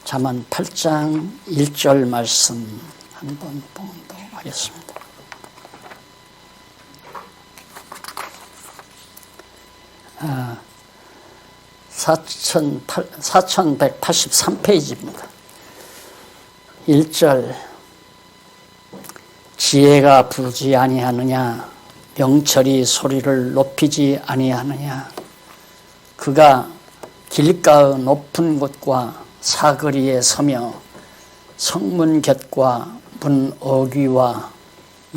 잠언 8장 1절 말씀 한번 봉독하겠습니다. 아, 4183페이지입니다. 1절 지혜가 부르지 아니하느냐, 명철이 소리를 높이지 아니하느냐. 그가 길가의 높은 곳과 사거리에 서며 성문 곁과 문 어귀와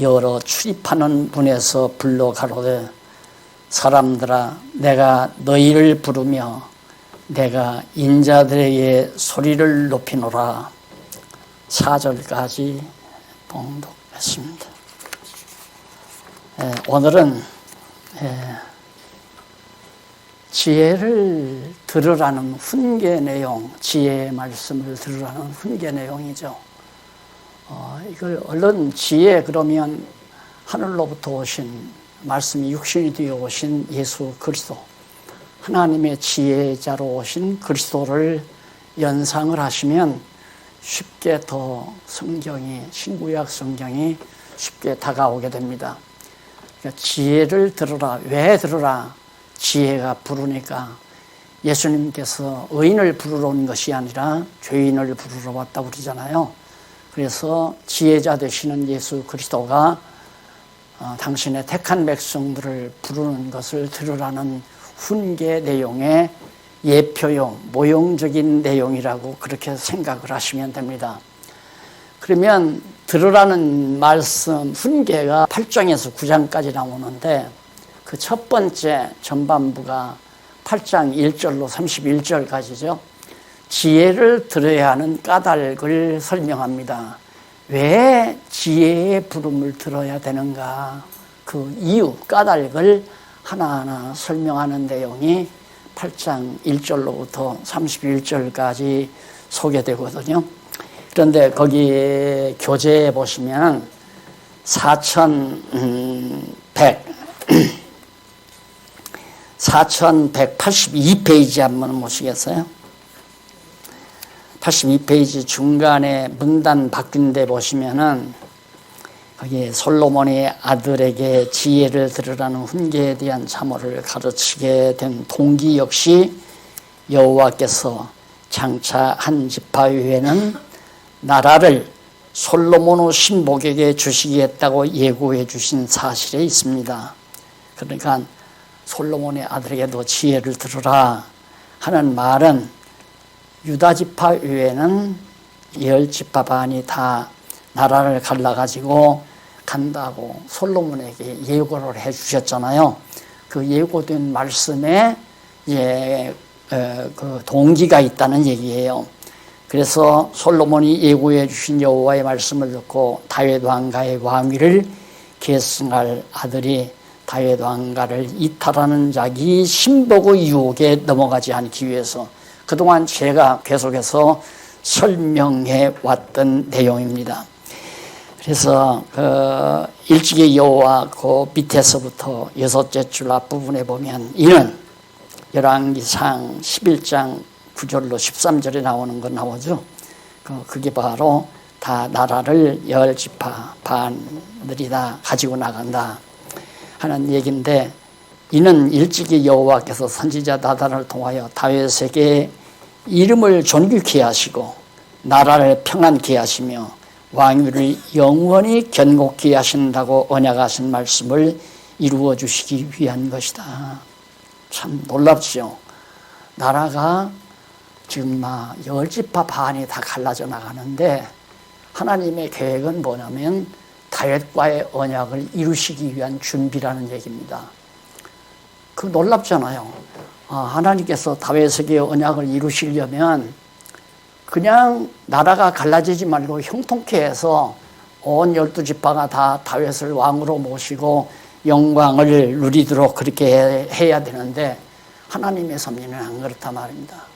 여러 출입하는 문에서 불러 가로되, 사람들아 내가 너희를 부르며 내가 인자들에게 소리를 높이노라. 4절까지 봉독했습니다. 오늘은 지혜를 들으라는 훈계 내용, 지혜의 말씀을 들으라는 훈계 내용이죠. 이걸 얼른 지혜 그러면 하늘로부터 오신 말씀이 육신이 되어 오신 예수 그리스도, 하나님의 지혜자로 오신 그리스도를 연상을 하시면 쉽게 더 성경이, 신구약 성경이 쉽게 다가오게 됩니다. 그러니까 지혜를 들으라. 왜 들으라? 지혜가 부르니까. 예수님께서 의인을 부르러 온 것이 아니라 죄인을 부르러 왔다고 그러잖아요. 그래서 지혜자 되시는 예수 그리스도가 당신의 택한 백성들을 부르는 것을 들으라는 훈계 내용의 예표용, 모형적인 내용이라고 그렇게 생각을 하시면 됩니다. 그러면 들으라는 말씀, 훈계가 8장에서 9장까지 나오는데 그 첫 번째 전반부가 8장 1절로 31절까지죠. 지혜를 들어야 하는 까닭을 설명합니다. 왜 지혜의 부름을 들어야 되는가? 그 이유, 까닭을 하나하나 설명하는 내용이 8장 1절로부터 31절까지 소개되거든요. 그런데 거기 교재에 보시면 4182페이지 한번 보시겠어요? 82페이지 중간에 문단 바뀐 데 보시면은 거기 솔로몬이 아들에게 지혜를 들으라는 훈계에 대한 자모를 가르치게 된 동기 역시 여호와께서 장차 한 지파 외에는 나라를 솔로몬의 신복에게 주시겠다고 예고해 주신 사실에 있습니다. 그러니까 솔로몬의 아들에게도 지혜를 들으라 하는 말은 유다 지파 외에는 10지파 반이 다 나라를 갈라가지고 간다고 솔로몬에게 예고를 해 주셨잖아요. 그 예고된 말씀에 그 동기가 있다는 얘기예요. 그래서 솔로몬이 예고해 주신 여호와의 말씀을 듣고 다윗 왕가의 왕위를 계승할 아들이 다윗 왕가를 이탈하는 자기 신복의 유혹에 넘어가지 않기 위해서 그동안 제가 계속해서 설명해 왔던 내용입니다. 그래서 그 일찍의 여호와 그 밑에서부터 6째 줄 앞부분에 보면 이는 열왕기상 11장 9절로 13절에 나오는 건 나오죠. 그게 바로 다 나라를 10지파 반들이 다 가지고 나간다 하는 얘기인데, 이는 일찍이 여호와께서 선지자 나단을 통하여 다윗에게 이름을 존귀케 하시고 나라를 평안케 하시며 왕위를 영원히 견고케 하신다고 언약하신 말씀을 이루어 주시기 위한 것이다. 참 놀랍죠. 나라가 지금 10지파 반이 다 갈라져 나가는데 하나님의 계획은 뭐냐면 다윗과의 언약을 이루시기 위한 준비라는 얘기입니다. 그 놀랍잖아요. 하나님께서 다윗에게 언약을 이루시려면 그냥 나라가 갈라지지 말고 형통케 해서 온 12지파가 다 다윗을 왕으로 모시고 영광을 누리도록 그렇게 해야 되는데 하나님의 섭리는 안 그렇단 말입니다.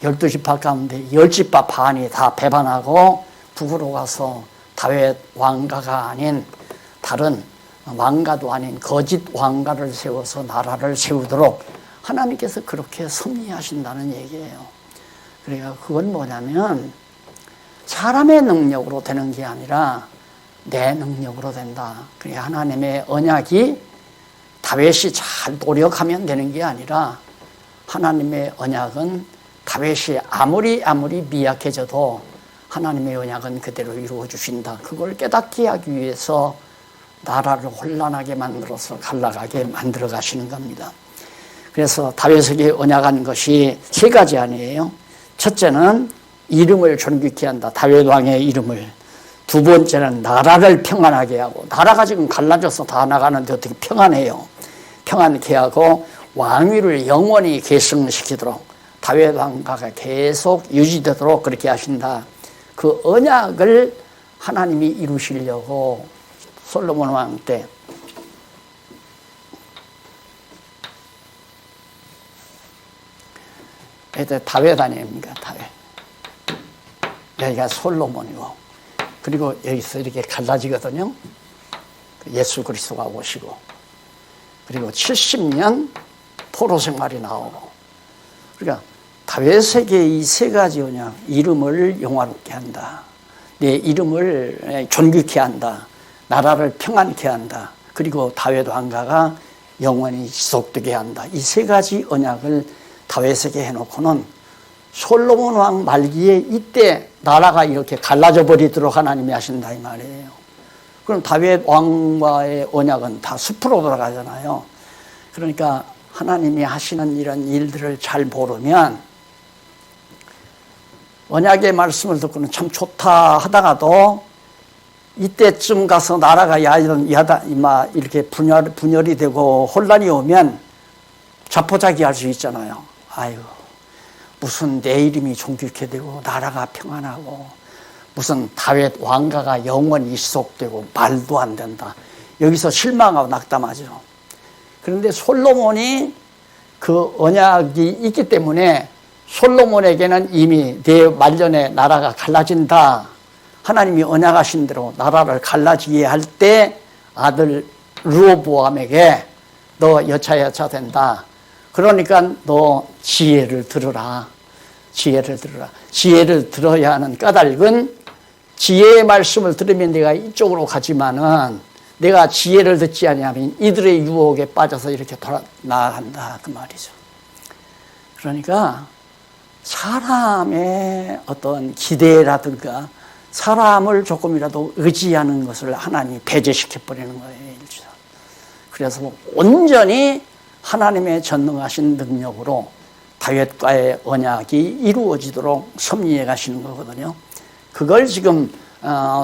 12지파 가운데 10지파 반이 다 배반하고 북으로 가서 다윗 왕가가 아닌 다른 왕가도 아닌 거짓 왕가를 세워서 나라를 세우도록 하나님께서 그렇게 섭리하신다는 얘기예요. 그러니까 그건 뭐냐면 사람의 능력으로 되는 게 아니라 내 능력으로 된다. 그러니까 하나님의 언약이 다윗이 잘 노력하면 되는 게 아니라 하나님의 언약은 다윗이 아무리 미약해져도 하나님의 언약은 그대로 이루어 주신다. 그걸 깨닫게 하기 위해서 나라를 혼란하게 만들어서 갈라가게 만들어 가시는 겁니다. 그래서 다윗에게 언약한 것이 세 가지 아니에요. 첫째는 이름을 존귀케 한다. 다윗 왕의 이름을. 두 번째는 나라를 평안하게 하고, 나라가 지금 갈라져서 다 나가는데 어떻게 평안해요? 평안케 하고 왕위를 영원히 계승시키도록 다윗 왕가가 계속 유지되도록 그렇게 하신다. 그 언약을 하나님이 이루시려고 솔로몬 왕 때 다윗 아닙니까? 다윗. 여기가 솔로몬이고, 그리고 여기서 이렇게 갈라지거든요. 예수 그리스도가 오시고, 그리고 70년 포로 생활이 나오고. 그러니까 다윗에게 이 세 가지 언약, 이름을 영화롭게 한다, 내 이름을 존귀케 한다, 나라를 평안케 한다, 그리고 다윗 왕가가 영원히 지속되게 한다. 이 세 가지 언약을 다윗에게 해놓고는 솔로몬 왕 말기에 이때 나라가 이렇게 갈라져 버리도록 하나님이 하신다 이 말이에요. 그럼 다윗 왕과의 언약은 다 숲으로 돌아가잖아요. 그러니까 하나님이 하시는 이런 일들을 잘 모르면 언약의 말씀을 듣고는 참 좋다 하다가도 이때쯤 가서 나라가 이렇게 분열이 되고 혼란이 오면 자포자기할 수 있잖아요. 아이고, 무슨 내 이름이 존귀케 되고 나라가 평안하고 무슨 다윗 왕가가 영원히 지속되고 말도 안 된다. 여기서 실망하고 낙담하죠. 그런데 솔로몬이 그 언약이 있기 때문에 솔로몬에게는 이미 내 말년에 나라가 갈라진다. 하나님이 언약하신 대로 나라를 갈라지게 할 때 아들 르호보암에게 너 여차여차 된다. 그러니까 너 지혜를 들으라. 지혜를 들으라. 지혜를 들어야 하는 까닭은 지혜의 말씀을 들으면 내가 이쪽으로 가지만은 내가 지혜를 듣지 아니하면 이들의 유혹에 빠져서 이렇게 나아간다 그 말이죠. 그러니까 사람의 어떤 기대라든가 사람을 조금이라도 의지하는 것을 하나님이 배제시켜버리는 거예요. 그래서 온전히 하나님의 전능하신 능력으로 다윗과의 언약이 이루어지도록 섭리해 가시는 거거든요. 그걸 지금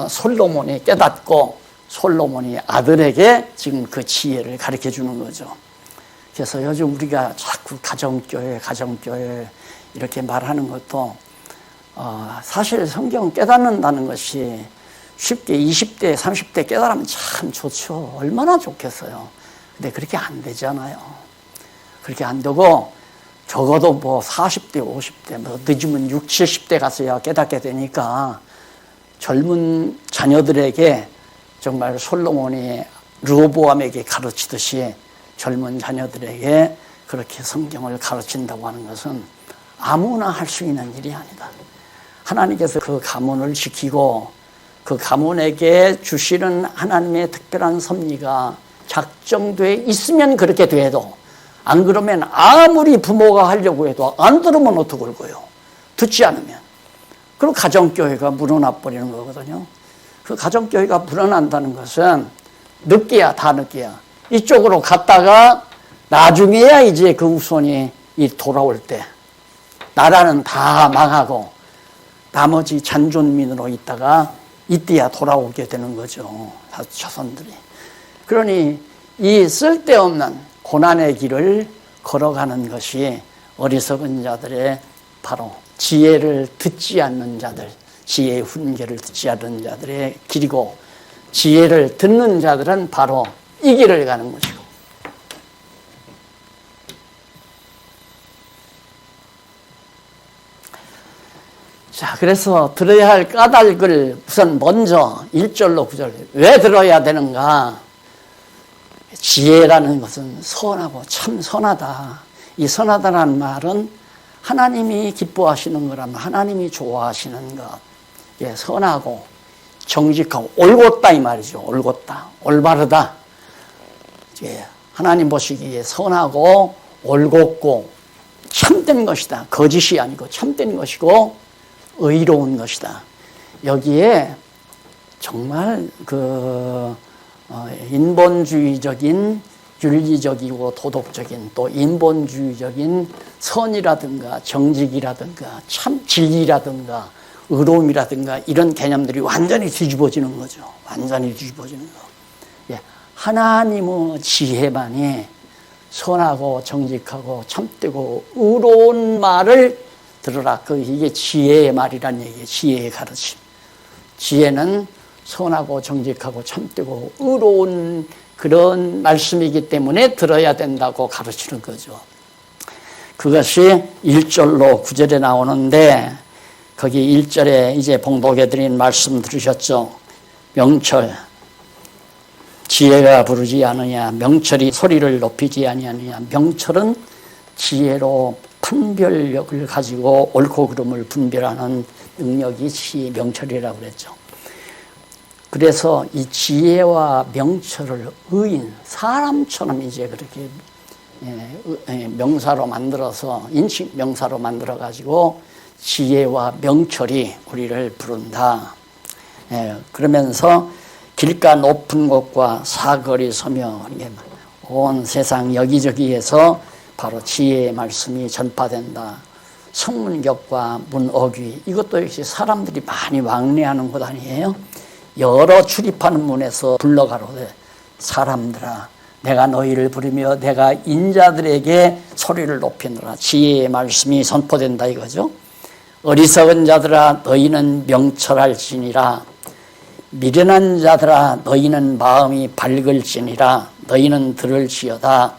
솔로몬이 깨닫고 솔로몬이 아들에게 지금 그 지혜를 가르쳐 주는 거죠. 그래서 요즘 우리가 자꾸 가정교회 이렇게 말하는 것도 사실 성경 깨닫는다는 것이 쉽게 20대, 30대 깨달으면 참 좋죠. 얼마나 좋겠어요. 근데 그렇게 안 되잖아요. 그렇게 안 되고 적어도 뭐 40대, 50대, 뭐 늦으면 60, 70대 가서야 깨닫게 되니까 젊은 자녀들에게 정말 솔로몬이 르호보암에게 가르치듯이 젊은 자녀들에게 그렇게 성경을 가르친다고 하는 것은 아무나 할 수 있는 일이 아니다. 하나님께서 그 가문을 지키고 그 가문에게 주시는 하나님의 특별한 섭리가 작정돼 있으면 그렇게 돼도, 안 그러면 아무리 부모가 하려고 해도 안 들으면 어떡할 거예요. 듣지 않으면. 그럼 가정교회가 물어나 버리는 거거든요. 그 가정교회가 물어난다는 것은 늦게야 다 늦게야. 이쪽으로 갔다가 나중에야 이제 그 후손이 돌아올 때 나라는 다 망하고 나머지 잔존민으로 있다가 이때야 돌아오게 되는 거죠. 자손들이. 그러니 이 쓸데없는 고난의 길을 걸어가는 것이 어리석은 자들의 바로 지혜를 듣지 않는 자들, 지혜의 훈계를 듣지 않는 자들의 길이고, 지혜를 듣는 자들은 바로 이 길을 가는 것이고. 자, 그래서 들어야 할 까닭을 우선 먼저 1절로 9절 왜 들어야 되는가? 지혜라는 것은 선하고 참 선하다. 이 선하다라는 말은 하나님이 기뻐하시는 거라면 하나님이 좋아하시는 것, 예, 선하고 정직하고 올곧다 이 말이죠. 올곧다, 올바르다. 예, 하나님 보시기에 선하고 올곧고 참된 것이다. 거짓이 아니고 참된 것이고 의로운 것이다. 여기에 정말 인본주의적인 윤리적이고 도덕적인 또 인본주의적인 선이라든가 정직이라든가 참 진리라든가 의로움이라든가 이런 개념들이 완전히 뒤집어지는 거죠. 완전히 뒤집어지는 거. 예, 하나님의 지혜만이 선하고 정직하고 참되고 의로운 말을 들으라. 이게 지혜의 말이란 얘기예요. 지혜의 가르침. 지혜는 선하고 정직하고 참되고 의로운 그런 말씀이기 때문에 들어야 된다고 가르치는 거죠. 그것이 1절로 9절에 나오는데 거기 1절에 이제 봉독해 드린 말씀 들으셨죠? 명철, 지혜가 부르지 않으냐, 명철이 소리를 높이지 아니하느냐. 명철은 지혜로 판별력을 가지고 옳고 그름을 분별하는 능력이 명철이라고 그랬죠. 그래서 이 지혜와 명철을 의인, 사람처럼 이제 그렇게 명사로 만들어서 인칭 명사로 만들어 가지고 지혜와 명철이 우리를 부른다. 그러면서 길가 높은 곳과 사거리 서며 온 세상 여기저기에서 바로 지혜의 말씀이 전파된다. 성문격과 문어귀, 이것도 역시 사람들이 많이 왕래하는 곳 아니에요? 여러 출입하는 문에서 불러가로되 사람들아 내가 너희를 부르며 내가 인자들에게 소리를 높이노라. 지혜의 말씀이 선포된다 이거죠. 어리석은 자들아 너희는 명철할지니라. 미련한 자들아 너희는 마음이 밝을지니라. 너희는 들을지어다.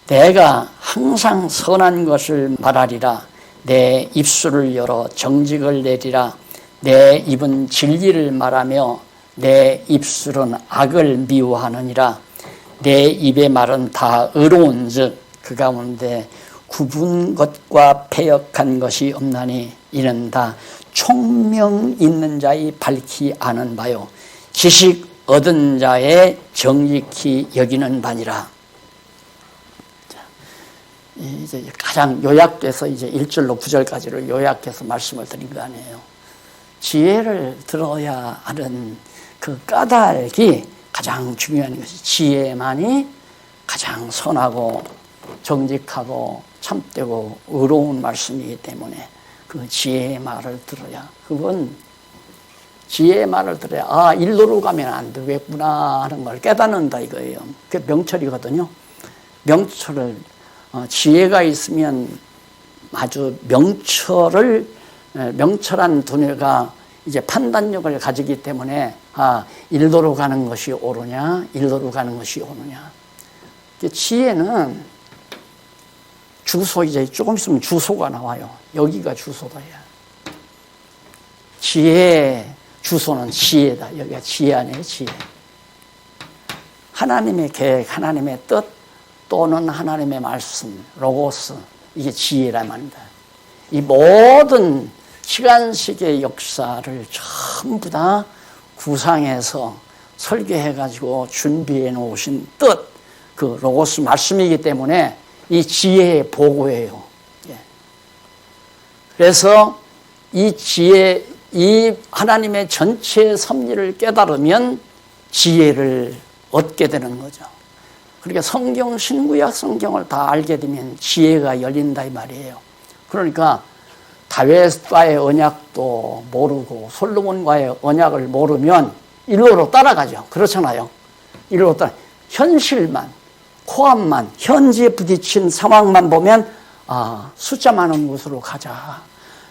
내가 항상 선한 것을 말하리라. 내 입술을 열어 정직을 내리라. 내 입은 진리를 말하며 내 입술은 악을 미워하느니라. 내 입의 말은 다 의로운 즉 그 가운데 굽은 것과 패역한 것이 없나니 이는 다 총명 있는 자의 밝히 아는 바요 지식 얻은 자의 정직히 여기는 바니라. 이제 가장 요약돼서 이제 1절로 9절까지를 요약해서 말씀을 드린 거 아니에요. 지혜를 들어야 하는 그 까닭이 가장 중요한 것이 지혜만이 가장 선하고 정직하고 참되고 의로운 말씀이기 때문에 그 지혜의 말을 들어야, 그건 지혜의 말을 들어야 일로로 가면 안 되겠구나 하는 걸 깨닫는다 이거예요. 그게 명철이거든요. 명철을 지혜가 있으면 아주 명철한 두뇌가 이제 판단력을 가지기 때문에 일로로 가는 것이 옳으냐, 일로로 가는 것이 옳으냐. 지혜는 주소, 이제 조금 있으면 주소가 나와요. 여기가 주소다. 지혜의 주소는 지혜다. 여기가 지혜 아니에요, 지혜. 하나님의 계획, 하나님의 뜻 또는 하나님의 말씀, 로고스, 이게 지혜란 말입니다. 이 모든 시간식의 역사를 전부 다 구상해서 설계해가지고 준비해 놓으신 뜻, 그 로고스 말씀이기 때문에 이 지혜의 보고예요. 그래서 이 지혜, 이 하나님의 전체 섭리를 깨달으면 지혜를 얻게 되는 거죠. 그러니까 성경, 신구약 성경을 다 알게 되면 지혜가 열린다 이 말이에요. 그러니까 다윗과의 언약도 모르고 솔로몬과의 언약을 모르면 일로로 따라가죠. 그렇잖아요. 일로로 따라 현실만, 코앞만, 현지에 부딪힌 상황만 보면 숫자 많은 곳으로 가자.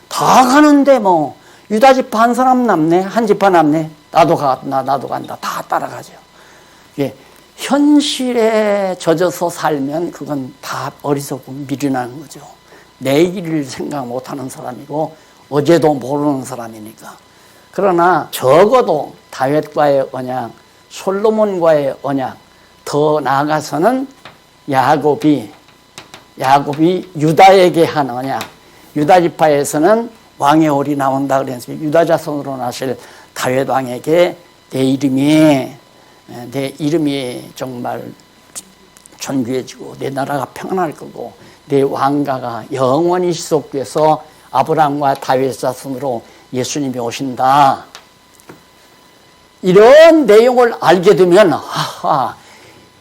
다 가는데 뭐 유다지파 한 사람 남네, 한 지파 남네, 나도 간다. 다 따라가죠. 예, 현실에 젖어서 살면 그건 다 어리석고 미련한 거죠. 내일을 생각 못하는 사람이고 어제도 모르는 사람이니까. 그러나 적어도 다윗과의 언약, 솔로몬과의 언약, 더 나아가서는 야곱이 유다에게 한 언약, 유다 지파에서는 왕의 홀이 나온다 그래서 유다 자손으로 나실 다윗 왕에게 내 이름이 정말 존귀해지고 내 나라가 평안할 거고 내 왕가가 영원히 지속돼서 아브라함과 다윗 자손으로 예수님이 오신다. 이런 내용을 알게 되면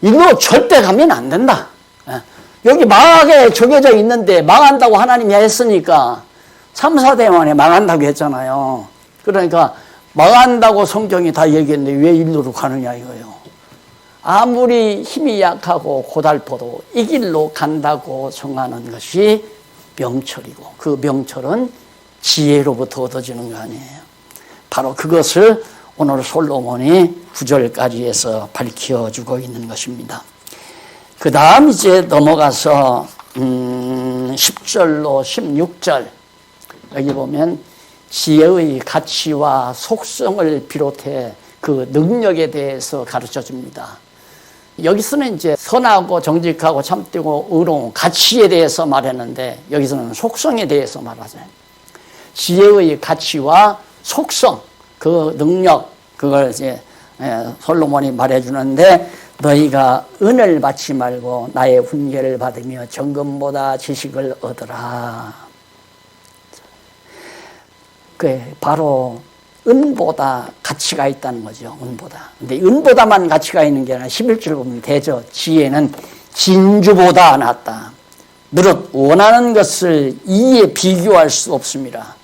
이거 절대 가면 안 된다. 여기 망하게 적혀져 있는데 망한다고 하나님이 했으니까 3, 4대 만에 망한다고 했잖아요. 그러니까 망한다고 성경이 다 얘기했는데 왜 일로로 가느냐 이거예요. 아무리 힘이 약하고 고달퍼도 이 길로 간다고 정하는 것이 명철이고 그 명철은 지혜로부터 얻어지는 거 아니에요. 바로 그것을 오늘 솔로몬이 9절까지 해서 밝혀주고 있는 것입니다. 그 다음 이제 넘어가서 10절로 16절 여기 보면 지혜의 가치와 속성을 비롯해 그 능력에 대해서 가르쳐 줍니다. 여기서는 이제 선하고 정직하고 참되고 의로운 가치에 대해서 말했는데 여기서는 속성에 대해서 말하잖아요. 지혜의 가치와 속성, 그 능력, 그걸 이제 솔로몬이 말해주는데 너희가 은을 받지 말고 나의 훈계를 받으며 정금보다 지식을 얻으라. 그게 바로 은보다 가치가 있다는 거죠. 은보다. 근데 은보다만 가치가 있는 게 아니라 11절 보면 되죠. 지혜는 진주보다 낫다. 무릇 원하는 것을 이에 비교할 수 없습니다.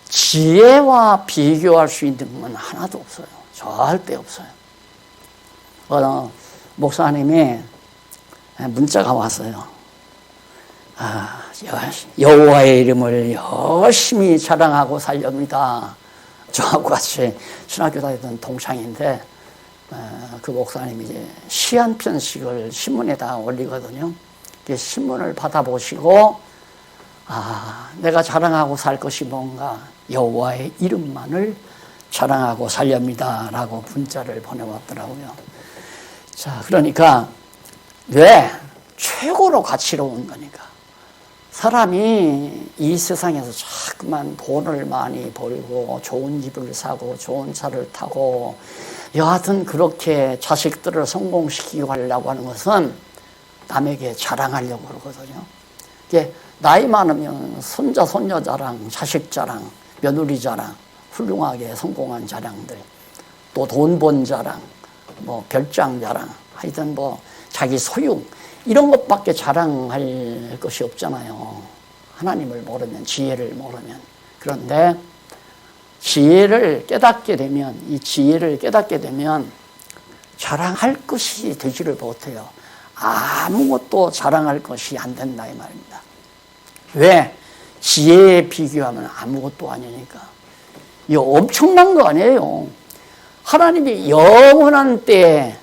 지혜와 비교할 수 있는 건 하나도 없어요. 절대 없어요. 목사님이 문자가 왔어요. 여호와의 이름을 열심히 자랑하고 살렵니다. 저하고 같이 신학교 다니던 동창인데 그 목사님이 이제 시 한 편씩을 신문에다 올리거든요. 신문을 받아보시고 내가 자랑하고 살 것이 뭔가 여호와의 이름만을 자랑하고 살렵니다 라고 문자를 보내왔더라고요. 자, 그러니까 왜? 최고로 가치로운 거니까. 사람이 이 세상에서 자꾸만 돈을 많이 벌고 좋은 집을 사고 좋은 차를 타고 여하튼 그렇게 자식들을 성공시키고 하려고 하는 것은 남에게 자랑하려고 그러거든요. 이게 나이 많으면 손자, 손녀 자랑, 자식 자랑, 며느리 자랑, 훌륭하게 성공한 자랑들, 또 돈 번 자랑, 뭐 별장 자랑, 하여튼 뭐 자기 소유 이런 것밖에 자랑할 것이 없잖아요. 하나님을 모르면, 지혜를 모르면. 그런데 지혜를 깨닫게 되면, 이 지혜를 깨닫게 되면 자랑할 것이 되지를 못해요. 아무것도 자랑할 것이 안 된다 이 말입니다. 왜? 지혜에 비교하면 아무것도 아니니까. 이거 엄청난 거 아니에요. 하나님이 영원한 때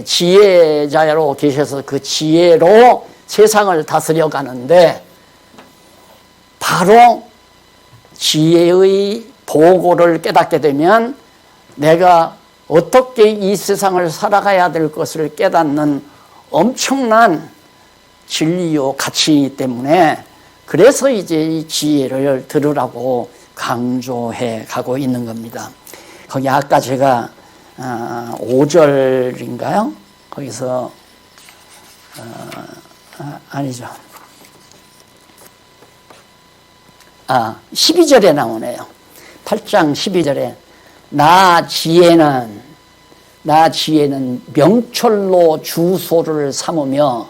지혜자로 계셔서 그 지혜로 세상을 다스려 가는데 바로 지혜의 보고를 깨닫게 되면 내가 어떻게 이 세상을 살아가야 될 것을 깨닫는 엄청난 진리요 가치이기 때문에 그래서 이제 이 지혜를 들으라고 강조해 가고 있는 겁니다. 거기 아까 제가 5절인가요? 거기서 아니죠. 12절에 나오네요. 8장 12절에 나 지혜는 명철로 주소를 삼으며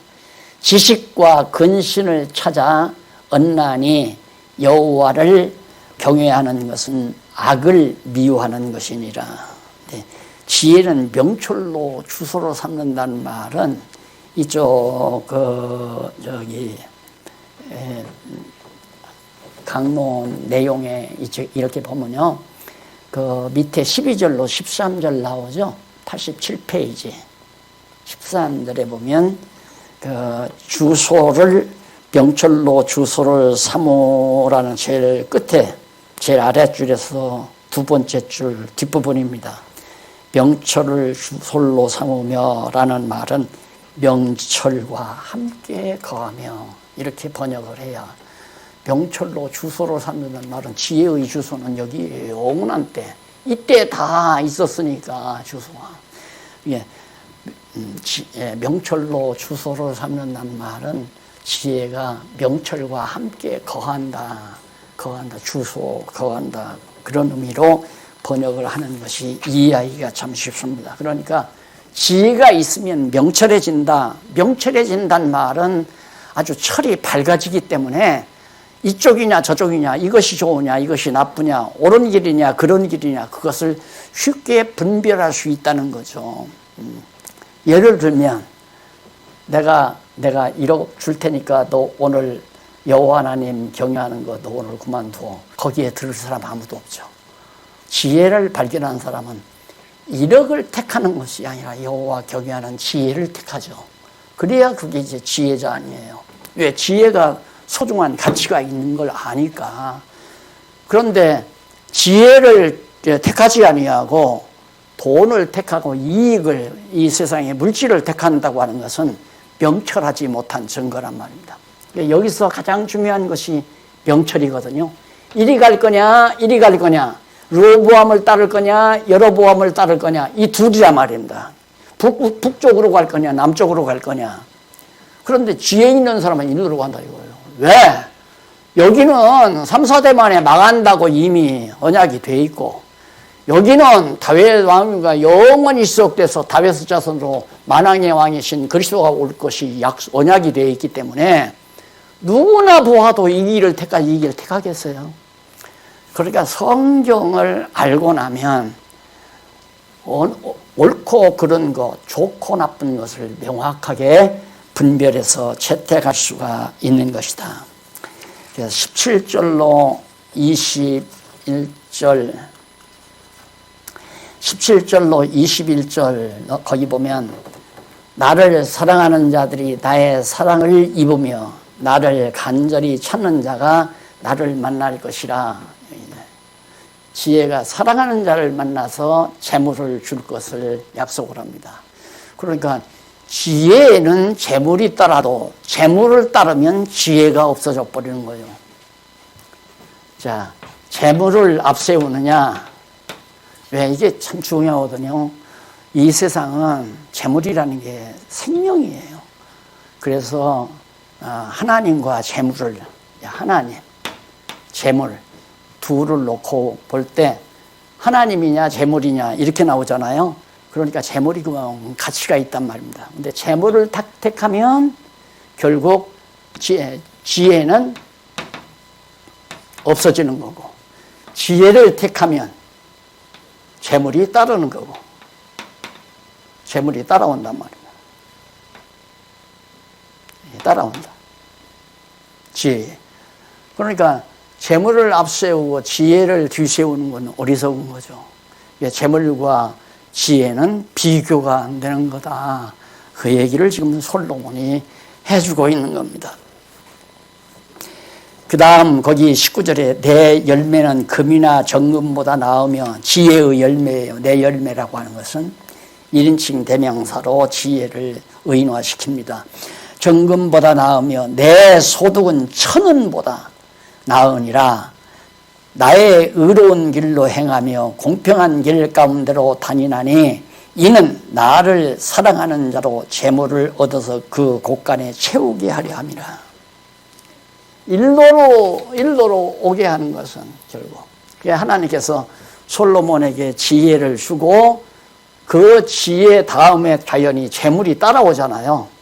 지식과 근신을 찾아 언나니 여호와를 경외하는 것은 악을 미워하는 것이니라. 네. 지혜는 명철로 주소로 삼는다는 말은 이쪽 강론 내용에 이렇게 보면요. 그 밑에 12절로 13절 나오죠. 87페이지. 13절에 보면 그 주소를 명철로 주소를 삼으라는 제일 끝에 제일 아랫줄에서 두 번째 줄 뒷부분입니다. 명철을 주소로 삼으며 라는 말은 명철과 함께 거하며 이렇게 번역을 해야 명철로 주소를 삼는다는 말은 지혜의 주소는 여기 영원한 때 이때 다 있었으니까 주소가 명철로 주소를 삼는다는 말은 지혜가 명철과 함께 거한다 주소 거한다 그런 의미로 번역을 하는 것이 이해하기가 참 쉽습니다. 그러니까 지혜가 있으면 명철해진다는 말은 아주 철이 밝아지기 때문에 이쪽이냐 저쪽이냐 이것이 좋으냐 이것이 나쁘냐 옳은 길이냐 그런 길이냐 그것을 쉽게 분별할 수 있다는 거죠. 예를 들면 내가 1억 줄 테니까 너 오늘 여호와 하나님 경외하는 거 너 오늘 그만두어. 거기에 들을 사람 아무도 없죠. 지혜를 발견한 사람은 1억을 택하는 것이 아니라 여호와 경외하는 지혜를 택하죠. 그래야 그게 이제 지혜자 아니에요. 왜? 지혜가 소중한 가치가 있는 걸 아니까. 그런데 지혜를 택하지 아니하고 돈을 택하고 이익을 이 세상의 물질을 택한다고 하는 것은 명철하지 못한 증거란 말입니다. 여기서 가장 중요한 것이 명철이거든요. 이리 갈 거냐 이리 갈 거냐 르호보암을 따를 거냐 여로보암을 따를 거냐 이 둘이란 말입니다. 북쪽으로 갈 거냐 남쪽으로 갈 거냐. 그런데 지혜 있는 사람은 이리로 간다 이거예요. 왜? 여기는 3, 4대 만에 망한다고 이미 언약이 돼 있고 여기는 다윗 왕위가 영원히 지속돼서 다윗의 자손으로 만왕의 왕이신 그리스도가 올 것이 언약이 되어 있기 때문에 누구나 보아도 이 길을 택하겠어요. 그러니까 성경을 알고 나면 옳고 그른 것, 좋고 나쁜 것을 명확하게 분별해서 채택할 수가 있는 것이다. 그래서 17절로 21절 거기 보면 나를 사랑하는 자들이 나의 사랑을 입으며 나를 간절히 찾는 자가 나를 만날 것이라. 지혜가 사랑하는 자를 만나서 재물을 줄 것을 약속을 합니다. 그러니까 지혜는 재물이 따라도 재물을 따르면 지혜가 없어져 버리는 거예요. 자, 재물을 앞세우느냐? 왜? 이게 참 중요하거든요. 이 세상은 재물이라는 게 생명이에요. 그래서 하나님과 재물을, 하나님, 재물 둘을 놓고 볼 때 하나님이냐 재물이냐 이렇게 나오잖아요. 그러니까 재물이 그만 가치가 있단 말입니다. 근데 재물을 택하면 결국 지혜는 없어지는 거고 지혜를 택하면 재물이 따르는 거고 재물이 따라온단 말입니다. 따라온다. 지혜. 그러니까 재물을 앞세우고 지혜를 뒤세우는 건 어리석은 거죠. 재물과 지혜는 비교가 안 되는 거다. 그 얘기를 지금 솔로몬이 해주고 있는 겁니다. 그 다음 거기 19절에 내 열매는 금이나 정금보다 나으며 지혜의 열매예요. 내 열매라고 하는 것은 1인칭 대명사로 지혜를 의인화시킵니다. 정금보다 나으며 내 소득은 천은보다 나으니라. 나의 의로운 길로 행하며 공평한 길 가운데로 다니나니 이는 나를 사랑하는 자로 재물을 얻어서 그 곳간에 채우게 하려 함이라. 일로로 오게 하는 것은 결국 하나님께서 솔로몬에게 지혜를 주고 그 지혜 다음에 당연히 재물이 따라오잖아요.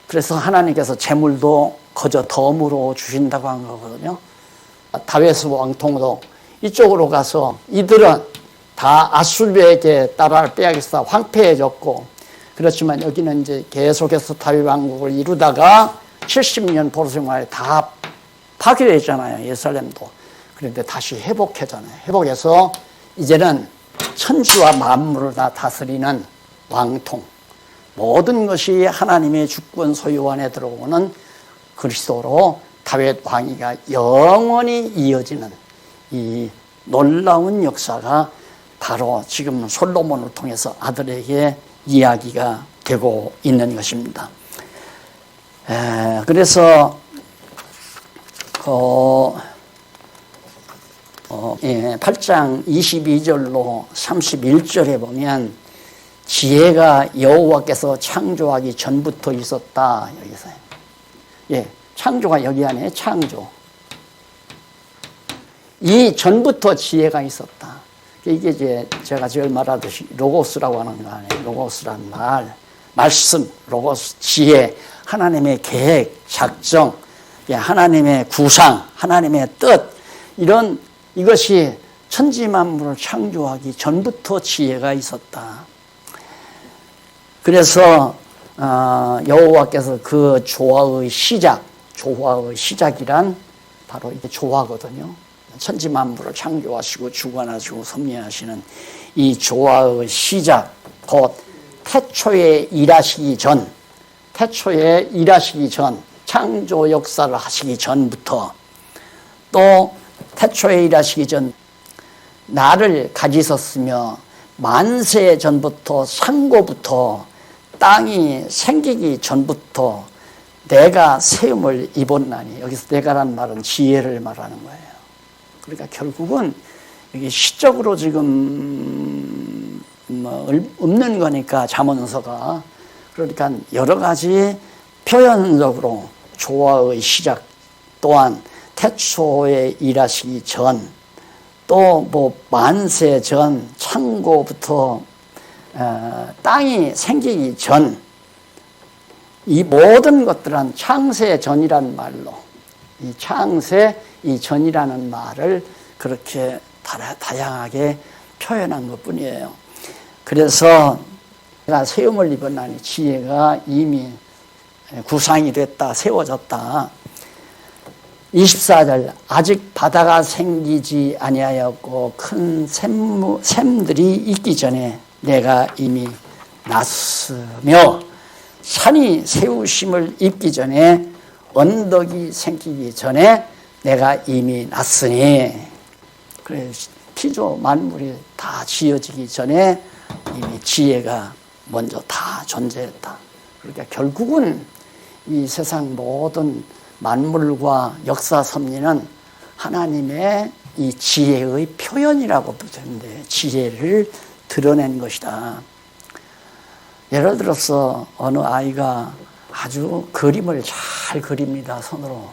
그래서 하나님께서 재물도 거저 덤으로 주신다고 한 거거든요. 다윗 왕통도 이쪽으로 가서 이들은 다 아수르에게 나라를 빼앗겨서 황폐해졌고, 그렇지만 여기는 이제 계속해서 다윗 왕국을 이루다가 70년 포로생활에 다 파괴됐잖아요. 예루살렘도. 그런데 다시 회복하잖아요. 회복해서 이제는 천지와 만물을 다 다스리는 왕통, 모든 것이 하나님의 주권 소유 안에 들어오는 그리스도로 다윗 왕위가 영원히 이어지는 이 놀라운 역사가 바로 지금 솔로몬을 통해서 아들에게 이야기가 되고 있는 것입니다. 그래서 8장 22절로 31절에 보면 지혜가 여호와께서 창조하기 전부터 있었다. 여기서요. 창조가 여기 안에 창조. 이 전부터 지혜가 있었다. 이게 이제 제가 제일 말하듯이 로고스라고 하는 거 아니에요. 로고스란 말씀, 로고스, 지혜, 하나님의 계획, 작정, 하나님의 구상, 하나님의 뜻, 이것이 천지만물을 창조하기 전부터 지혜가 있었다. 그래서 여호와께서 그 조화의 시작이란 바로 이게 조화거든요. 천지만물을 창조하시고 주관하시고 섭리하시는 이 조화의 시작, 곧 태초에 일하시기 전, 창조 역사를 하시기 전부터, 또 태초에 일하시기 전 나를 가지셨으며 만세 전부터, 상고부터, 땅이 생기기 전부터 내가 세움을 입었나니. 여기서 내가란 말은 지혜를 말하는 거예요. 그러니까 결국은 이게 시적으로 지금 없는 거니까 잠언서가, 그러니까 여러 가지 표현적으로 조화의 시작, 또한 태초에 일하시기 전, 또 만세 전, 창고부터 땅이 생기기 전, 이 모든 것들은 창세 전이란 말로, 이 창세, 이 전이라는 말을 그렇게 다양하게 표현한 것 뿐이에요. 그래서 내가 세움을 입었나니 지혜가 이미 구상이 됐다, 세워졌다. 24절, 아직 바다가 생기지 아니하였고 큰 샘들이 있기 전에 내가 이미 났으며, 산이 세우심을 입기 전에, 언덕이 생기기 전에 내가 이미 났으니. 그래, 피조 만물이 다 지어지기 전에 이미 지혜가 먼저 다 존재했다. 그러니까 결국은 이 세상 모든 만물과 역사 섭리는 하나님의 이 지혜의 표현이라고 부르는데, 지혜를 드러낸 것이다. 예를 들어서 어느 아이가 아주 그림을 잘 그립니다, 손으로.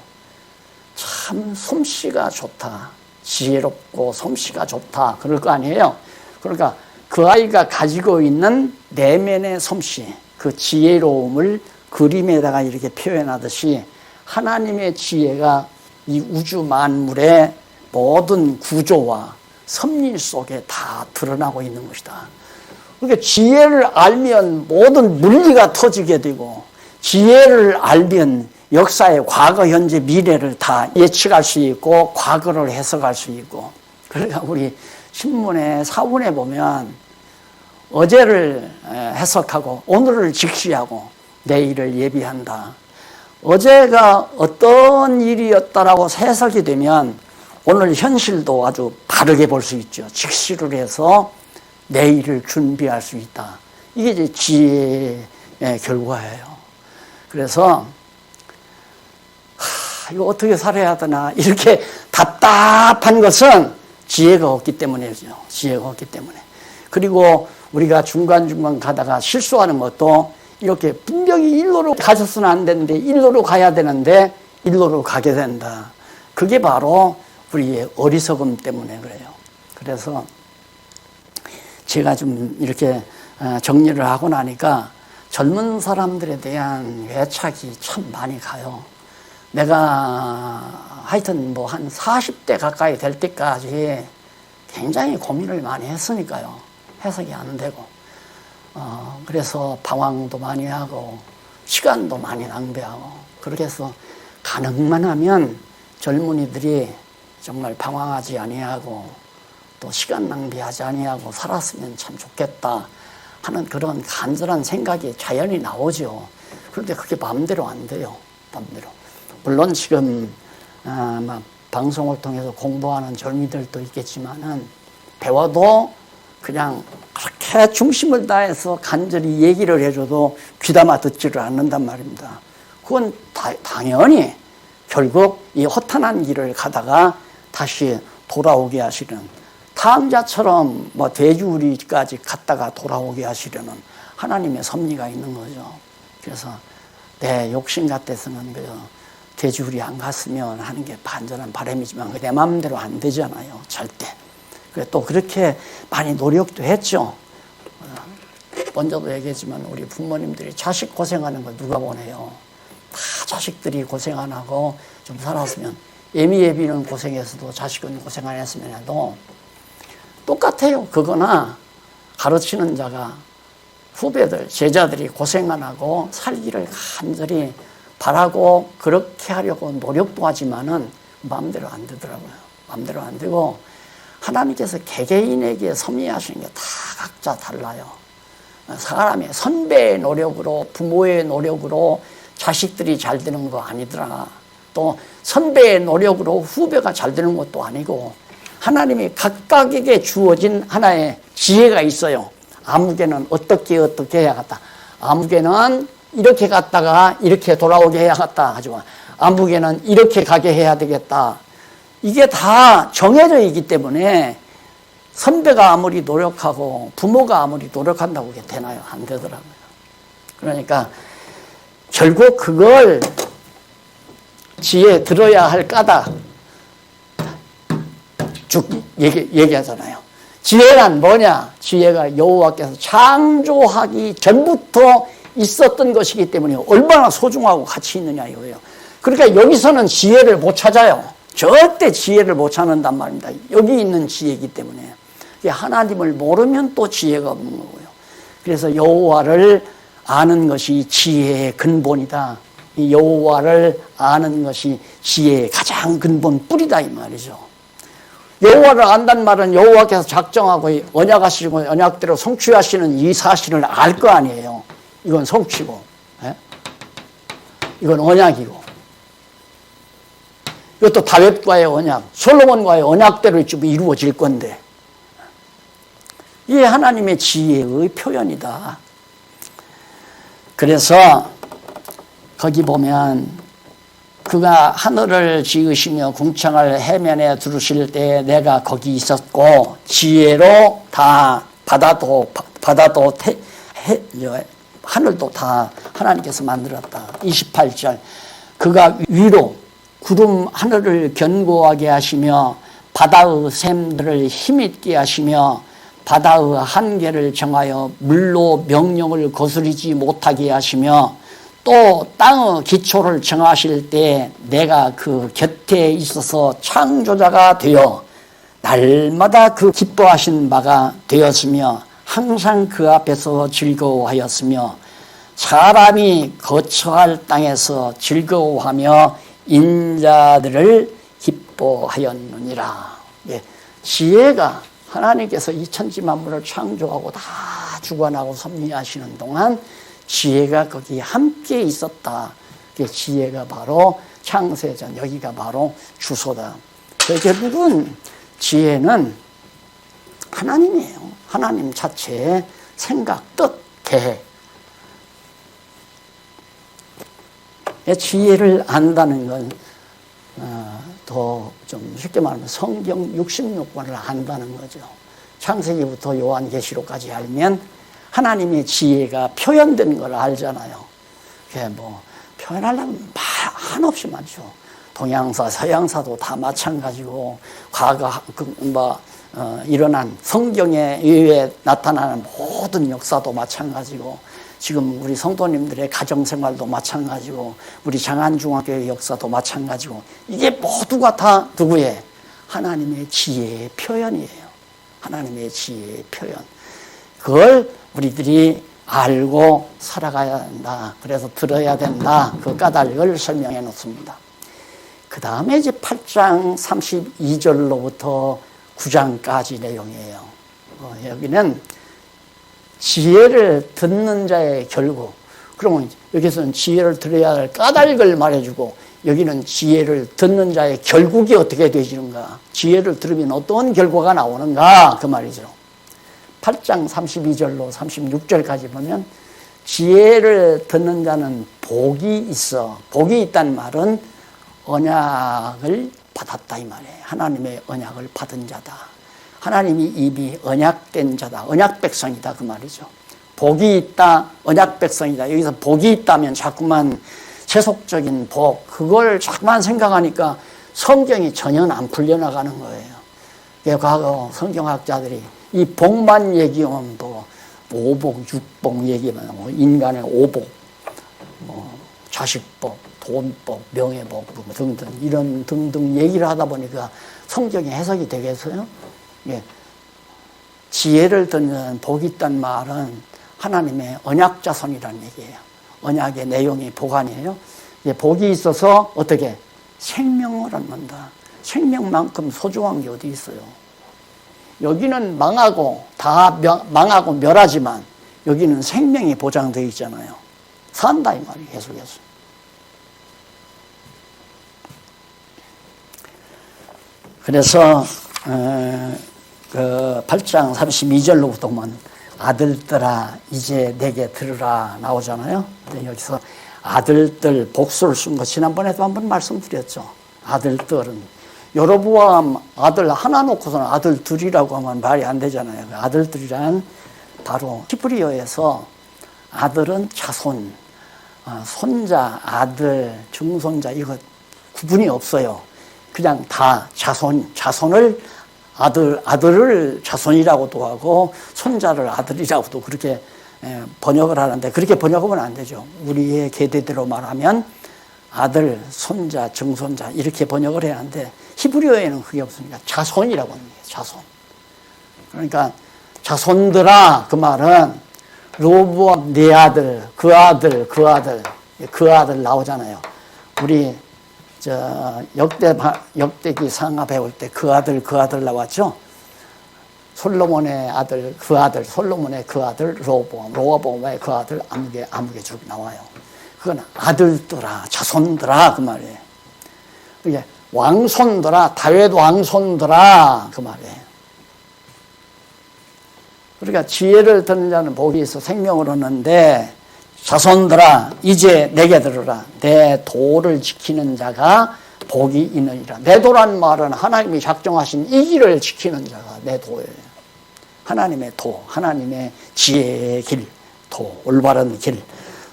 참 솜씨가 좋다, 지혜롭고 솜씨가 좋다, 그럴 거 아니에요. 그러니까 그 아이가 가지고 있는 내면의 솜씨, 그 지혜로움을 그림에다가 이렇게 표현하듯이 하나님의 지혜가 이 우주 만물의 모든 구조와 섭리 속에 다 드러나고 있는 것이다. 그러니까 지혜를 알면 모든 물리가 터지게 되고, 지혜를 알면 역사의 과거, 현재, 미래를 다 예측할 수 있고 과거를 해석할 수 있고. 그러니까 우리 신문에 사본에 보면 어제를 해석하고 오늘을 직시하고 내일을 예비한다. 어제가 어떤 일이었다라고 해석이 되면 오늘 현실도 아주 바르게 볼 수 있죠. 직시를 해서 내일을 준비할 수 있다. 이게 이제 지혜의 결과예요. 그래서 이거 어떻게 살아야 되나 이렇게 답답한 것은 지혜가 없기 때문이죠. 지혜가 없기 때문에. 그리고 우리가 중간중간 가다가 실수하는 것도 이렇게 분명히 일로로 가셨으면 안 되는데 일로로 가야 되는데 일로로 가게 된다. 그게 바로 우리의 어리석음 때문에 그래요. 그래서 제가 좀 이렇게 정리를 하고 나니까 젊은 사람들에 대한 애착이 참 많이 가요. 내가 하여튼 뭐 한 40대 가까이 될 때까지 굉장히 고민을 많이 했으니까요. 해석이 안 되고. 그래서 방황도 많이 하고 시간도 많이 낭비하고, 그렇게 해서 가능만 하면 젊은이들이 정말 방황하지 아니하고 또 시간 낭비하지 아니하고 살았으면 참 좋겠다 하는 그런 간절한 생각이 자연히 나오죠. 그런데 그게 마음대로 안 돼요. 마음대로. 물론 지금 방송을 통해서 공부하는 젊이들도 있겠지만은 배워도 그냥 그렇게 그렇게 중심을 다해서 간절히 얘기를 해줘도 귀담아 듣지를 않는단 말입니다. 그건 당연히 결국 이 허탄한 길을 가다가 다시 돌아오게 하시는, 탕자처럼 뭐 돼지우리까지 갔다가 돌아오게 하시려는 하나님의 섭리가 있는 거죠. 그래서 내 욕심 같아서는 그 돼지우리 안 갔으면 하는 게 반전한 바람이지만 내 마음대로 안 되잖아요, 절대. 그래 또 그렇게 많이 노력도 했죠. 먼저도 얘기했지만 우리 부모님들이 자식 고생하는 거 누가 원해요? 다 자식들이 고생 안 하고 좀 살았으면, 예비는 고생했어도 자식은 고생 안 했으면 해도 똑같아요. 그거나 가르치는 자가, 후배들, 제자들이 고생 안 하고 살기를 간절히 바라고 그렇게 하려고 노력도 하지만은 마음대로 안 되더라고요. 마음대로 안 되고 하나님께서 개개인에게 섭리하시는 게 다 각자 달라요. 사람의 선배의 노력으로, 부모의 노력으로 자식들이 잘 되는 거 아니더라. 또 선배의 노력으로 후배가 잘 되는 것도 아니고, 하나님이 각각에게 주어진 하나의 지혜가 있어요. 아무개는 어떻게 해야겠다. 아무개는 이렇게 갔다가 이렇게 돌아오게 해야겠다 하지만, 아무개는 이렇게 가게 해야 되겠다. 이게 다 정해져 있기 때문에 선배가 아무리 노력하고 부모가 아무리 노력한다고 그게 되나요? 안 되더라고요. 그러니까 결국 그걸 지혜 들어야 할 까닭 쭉 얘기하잖아요. 지혜란 뭐냐? 지혜가 여호와께서 창조하기 전부터 있었던 것이기 때문에 얼마나 소중하고 가치 있느냐 이거예요. 그러니까 여기서는 지혜를 못 찾아요. 절대 지혜를 못 찾는단 말입니다. 여기 있는 지혜이기 때문에. 하나님을 모르면 또 지혜가 없는 거고요. 그래서 여호와를 아는 것이 지혜의 근본이다. 이 여호와를 아는 것이 지혜의 가장 근본 뿌리다 이 말이죠. 여호와를 안다는 말은 여호와께서 작정하고 언약하시고 언약대로 성취하시는 이 사실을 알 거 아니에요. 이건 성취고, 이건 언약이고, 이것도 다윗과의 언약, 솔로몬과의 언약대로 좀 이루어질 건데, 이게 하나님의 지혜의 표현이다. 그래서 거기 보면 그가 하늘을 지으시며 궁창을 해면에 두르실 때 내가 거기 있었고, 지혜로 다 바다도 하늘도 다 하나님께서 만들었다. 28절 그가 위로 구름 하늘을 견고하게 하시며 바다의 샘들을 힘있게 하시며 바다의 한계를 정하여 물로 명령을 거스르지 못하게 하시며 또 땅의 기초를 정하실 때 내가 그 곁에 있어서 창조자가 되어 날마다 그 기뻐하신 바가 되었으며 항상 그 앞에서 즐거워하였으며 사람이 거처할 땅에서 즐거워하며 인자들을 기뻐하였느니라. 지혜가 하나님께서 이 천지 만물을 창조하고 다 주관하고 섭리하시는 동안 지혜가 거기 함께 있었다. 지혜가 바로 창세전, 여기가 바로 주소다. 결국은 지혜는 하나님이에요. 하나님 자체의 생각, 뜻, 계획. 지혜를 안다는 건 더 좀 쉽게 말하면 성경 66권을 안다는 거죠. 창세기부터 요한계시록까지 알면 하나님의 지혜가 표현된 걸 알잖아요. 그게 뭐 표현하려면 한없이 많죠. 동양사, 서양사도 다 마찬가지고 과거 일어난 성경에 의해 나타나는 모든 역사도 마찬가지고 지금 우리 성도님들의 가정생활도 마찬가지고 우리 장안중학교의 역사도 마찬가지고 이게 모두가 다 누구의? 하나님의 지혜의 표현이에요. 하나님의 지혜의 표현. 그걸 우리들이 알고 살아가야 된다. 그래서 들어야 된다. 그 까닭을 설명해 놓습니다. 그 다음에 이제 8장 32절로부터 9장까지 내용이에요. 여기는 지혜를 듣는 자의 결국. 그러면 여기서는 지혜를 들어야 할 까닭을 말해주고 여기는 지혜를 듣는 자의 결국이 어떻게 되지는가. 지혜를 들으면 어떤 결과가 나오는가 그 말이죠. 8장 32절로 36절까지 보면 지혜를 듣는 자는 복이 있어. 복이 있다는 말은 언약을 받았다 이 말이에요. 하나님의 언약을 받은 자다. 하나님이 이미 언약된 자다. 언약 백성이다 그 말이죠. 복이 있다. 언약 백성이다. 여기서 복이 있다면 자꾸만 세속적인 복, 그걸 자꾸만 생각하니까 성경이 전혀 안 풀려나가는 거예요. 과거 성경학자들이 이 복만 얘기하면 뭐 오복, 육복 얘기하면 뭐 인간의 오복, 뭐 자식복, 돈복, 명예복 등등 이런 등등 얘기를 하다 보니까 성경의 해석이 되겠어요? 예. 지혜를 듣는 복이 있다는 말은 하나님의 언약 자손이라는 얘기예요. 언약의 내용이 복 아니에요? 예, 복이 있어서 어떻게? 생명을 얻는다. 생명만큼 소중한 게 어디 있어요? 여기는 망하고 망하고 멸하지만 여기는 생명이 보장되어 있잖아요. 산다 이 말이에요. 계속해서. 그래서 그 8장 32절로부터 보면 아들들아 이제 내게 들으라 나오잖아요. 여기서 아들들 복수를 쓴 거 지난번에도 한번 말씀드렸죠. 아들들은 여로보암 아들 하나 놓고서는 아들들이라고 하면 말이 안 되잖아요. 아들들이란 바로 히브리어에서 아들은 자손, 손자, 아들, 증손자 이거 구분이 없어요. 그냥 다 자손을 아들을 자손이라고도 하고 손자를 아들이라고도 그렇게 번역을 하는데 그렇게 번역하면 안 되죠. 우리의 계대대로 말하면 아들, 손자, 증손자 이렇게 번역을 해야 하는데 히브리어에는 그게 없으니까 자손이라고 하는 거예요. 자손. 그러니까 자손들아 그 말은 로브암 네 아들, 그 아들, 그 아들, 그 아들 나오잖아요. 우리 역대기 상하 배울 때 그 아들, 그 아들 나왔죠. 솔로몬의 아들, 그 아들, 솔로몬의 그 아들 로보암, 로보암의 그 아들 아무개 쭉 나와요. 그건 아들들아, 자손들아 그 말이에요. 이게 왕손들아, 다윗 왕손들아 그 말이에요. 그러니까 지혜를 듣는 자는 복이 있어 생명을 얻는데 자손들아 이제 내게 들으라. 내 도를 지키는 자가 복이 있느니라. 내 도란 말은 하나님이 작정하신 이 길을 지키는 자가 내 도예요. 하나님의 도, 하나님의 지혜의 길, 도, 올바른 길,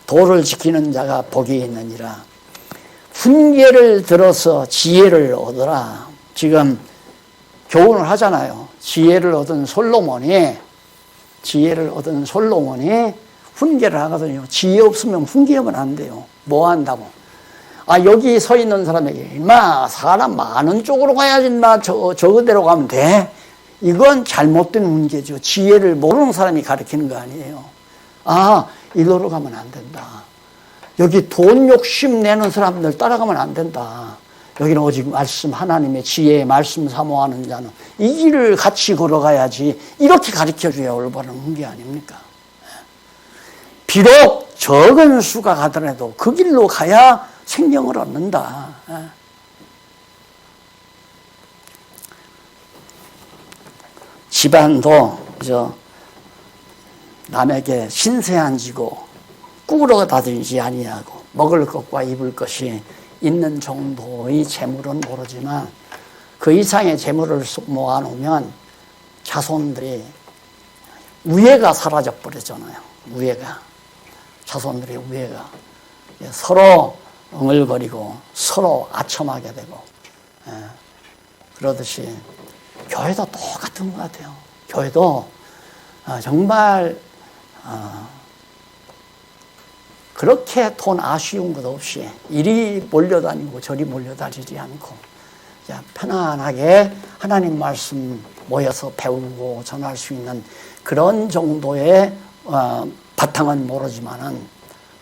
도를 지키는 자가 복이 있느니라. 훈계를 들어서 지혜를 얻어라. 지금 교훈을 하잖아요. 지혜를 얻은 솔로몬이 훈계를 하거든요. 지혜 없으면 훈계하면 안 돼요. 뭐 한다고? 여기 서 있는 사람에게 임마 사람 많은 쪽으로 가야지 나 저거대로 가면 돼. 이건 잘못된 훈계죠. 지혜를 모르는 사람이 가르치는 거 아니에요. 이리로 가면 안 된다. 여기 돈 욕심 내는 사람들 따라가면 안 된다. 여기는 오직 말씀, 하나님의 지혜의 말씀 사모하는 자는 이 길을 같이 걸어가야지. 이렇게 가르쳐줘야 올바른 훈계 아닙니까? 비록 적은 수가 가더라도 그 길로 가야 생명을 얻는다. 집안도 남에게 신세 안 지고 꾸러다니지 아니하고 먹을 것과 입을 것이 있는 정도의 재물은 모르지만 그 이상의 재물을 모아놓으면 자손들이 우애가 사라져 버리잖아요. 자손들의 우애가 서로 응을거리고 서로 아첨하게 되고 그러듯이 교회도 똑같은 것 같아요. 교회도 정말 그렇게 돈 아쉬운 것 없이 이리 몰려다니고 저리 몰려다니지 않고 편안하게 하나님 말씀 모여서 배우고 전할 수 있는 그런 정도의 바탕은 모르지만은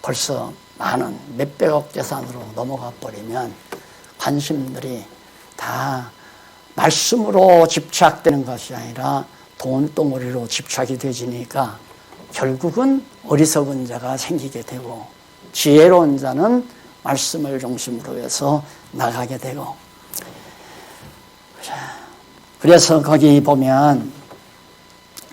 벌써 많은 몇백억 재산으로 넘어가 버리면 관심들이 다 말씀으로 집착되는 것이 아니라 돈덩어리로 집착이 되지니까 결국은 어리석은 자가 생기게 되고 지혜로운 자는 말씀을 중심으로 해서 나가게 되고 그래서 거기 보면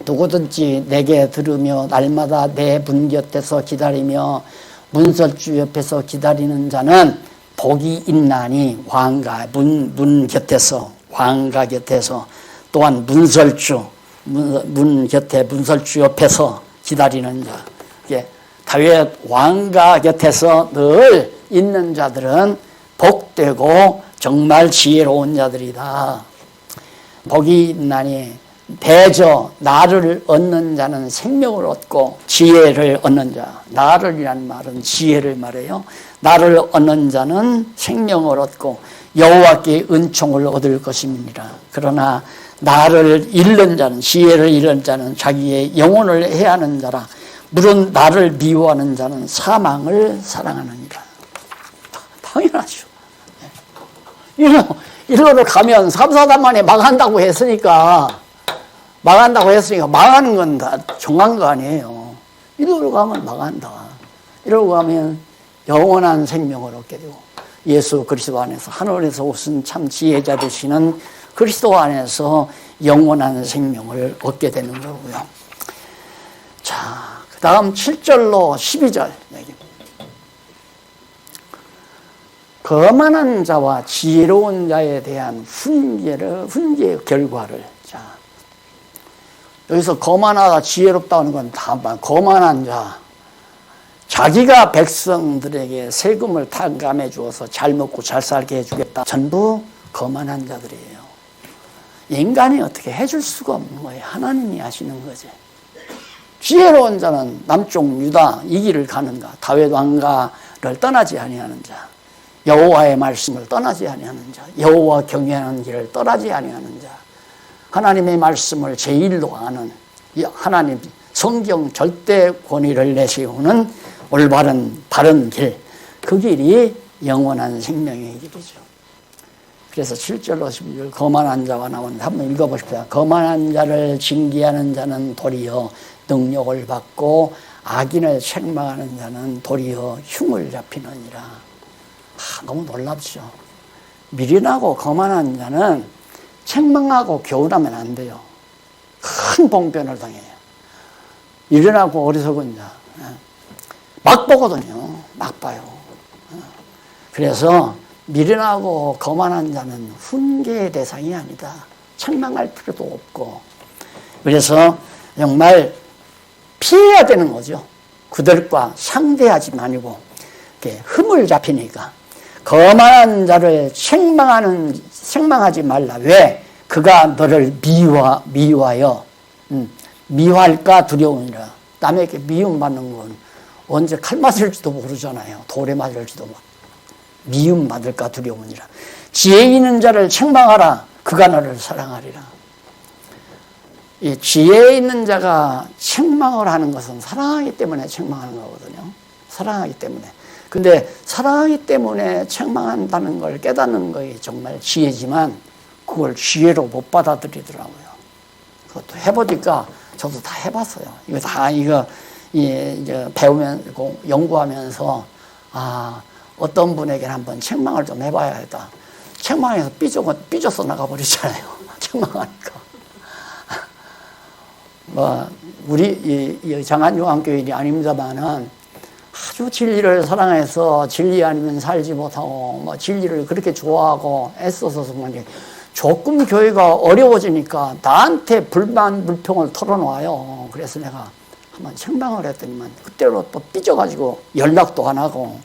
누구든지 내게 들으며 날마다 내 문 곁에서 기다리며 문설주 옆에서 기다리는 자는 복이 있나니. 왕가 문 곁에서, 왕가 곁에서, 또한 문설주 문 곁에 문설주 옆에서 기다리는 자. 이게 다윗 왕가 곁에서 늘 있는 자들은 복되고 정말 지혜로운 자들이다. 복이 있나니 대저 나를 얻는 자는 생명을 얻고 지혜를 얻는 자. 나를이란 말은 지혜를 말해요. 나를 얻는 자는 생명을 얻고 여호와께 은총을 얻을 것임이니라. 그러나 나를 잃는 자는, 지혜를 잃는 자는 자기의 영혼을 해하는 자라. 물론 나를 미워하는 자는 사망을 사랑하느니라. 당연하죠. 이리로 가면 3, 4단 만에 망한다고 했으니까 망하는 건 다 정한 거 아니에요. 이리로 가면 망한다. 이리로 가면 영원한 생명을 얻게 되고 예수 그리스도 안에서 하늘에서 오신 참 지혜자 되시는 그리스도 안에서 영원한 생명을 얻게 되는 거고요. 자, 그 다음 7절로 12절 얘기입니다. 거만한 자와 지혜로운 자에 대한 훈계의 결과를. 자, 여기서 거만하다, 지혜롭다는 건 다 거만한 자. 자기가 백성들에게 세금을 탕감해 주어서 잘 먹고 잘 살게 해주겠다. 전부 거만한 자들이에요. 인간이 어떻게 해줄 수가 없는 거예요. 하나님이 하시는 거지. 지혜로운 자는 남쪽 유다 이 길을 가는가. 다윗 왕가를 떠나지 아니하는 자. 여호와의 말씀을 떠나지 아니하는 자. 여호와 경외하는 길을 떠나지 아니하는 자. 하나님의 말씀을 제일로 아는 하나님 성경 절대 권위를 내세우는 올바른 바른 길. 그 길이 영원한 생명의 길이죠. 그래서 7절로 11절 거만한 자가 나오는데 한번 읽어보십시오. 거만한 자를 징계하는 자는 도리어 능력을 받고 악인을 책망하는 자는 도리어 흉을 잡히느니라. 너무 놀랍죠. 미련하고 거만한 자는 책망하고 교훈하면 안 돼요. 큰 봉변을 당해요. 미련하고 어리석은 자 막 보거든요. 막 봐요. 그래서 미련하고 거만한 자는 훈계의 대상이 아니다. 책망할 필요도 없고. 그래서 정말 피해야 되는 거죠. 그들과 상대하지 말고 흠을 잡히니까. 거만한 자를 책망하지 말라. 왜? 그가 너를 미워하여 미워할까 두려우니라. 남에게 미움받는 건 언제 칼 맞을지도 모르잖아요. 돌에 맞을지도 미움 받을까 두려우니라. 지혜 있는 자를 책망하라. 그가 너를 사랑하리라. 이 지혜 있는 자가 책망을 하는 것은 사랑하기 때문에 책망하는 거거든요. 사랑하기 때문에. 근데 사랑하기 때문에 책망한다는 걸 깨닫는 것이 정말 지혜지만 그걸 지혜로 못 받아들이더라고요. 그것도 해보니까 저도 다 해봤어요. 이거 이제 배우면서 연구하면서 어떤 분에게는 한번 책망을 좀 해봐야겠다. 책망해서 삐져서 나가버리잖아요. 책망하니까. 우리 이 장안요한교인이 아닙니다만은 아주 진리를 사랑해서 진리 아니면 살지 못하고 진리를 그렇게 좋아하고 애써서 그런지 조금 교회가 어려워지니까 나한테 불만 불평을 털어놔요. 그래서 내가 한번 책망을 했더니만 그때로 또 삐져가지고 연락도 안 하고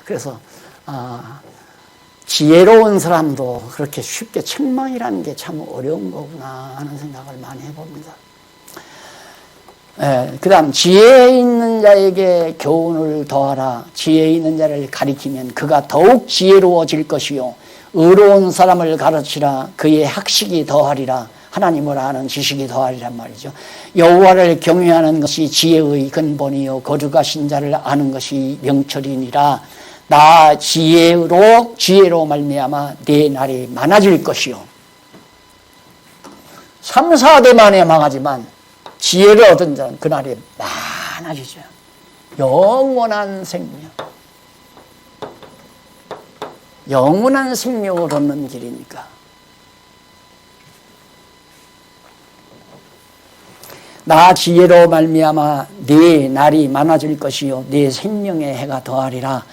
그래서 지혜로운 사람도 그렇게 쉽게 책망이라는 게 참 어려운 거구나 하는 생각을 많이 해봅니다. 그 다음 지혜 있는 자에게 교훈을 더하라. 지혜 있는 자를 가리키면 그가 더욱 지혜로워질 것이요 의로운 사람을 가르치라. 그의 학식이 더하리라. 하나님을 아는 지식이 더하리란 말이죠. 여호와를 경외하는 것이 지혜의 근본이요 거룩하신 자를 아는 것이 명철이니라. 나 지혜로 말미암아 내 날이 많아질 것이요. 3, 4대 만에 망하지만 지혜를 얻은 자는 그날이 많아지죠. 영원한 생명. 영원한 생명을 얻는 길이니까. 나 지혜로 말미암아 네 날이 많아질 것이요 네 생명의 해가 더하리라.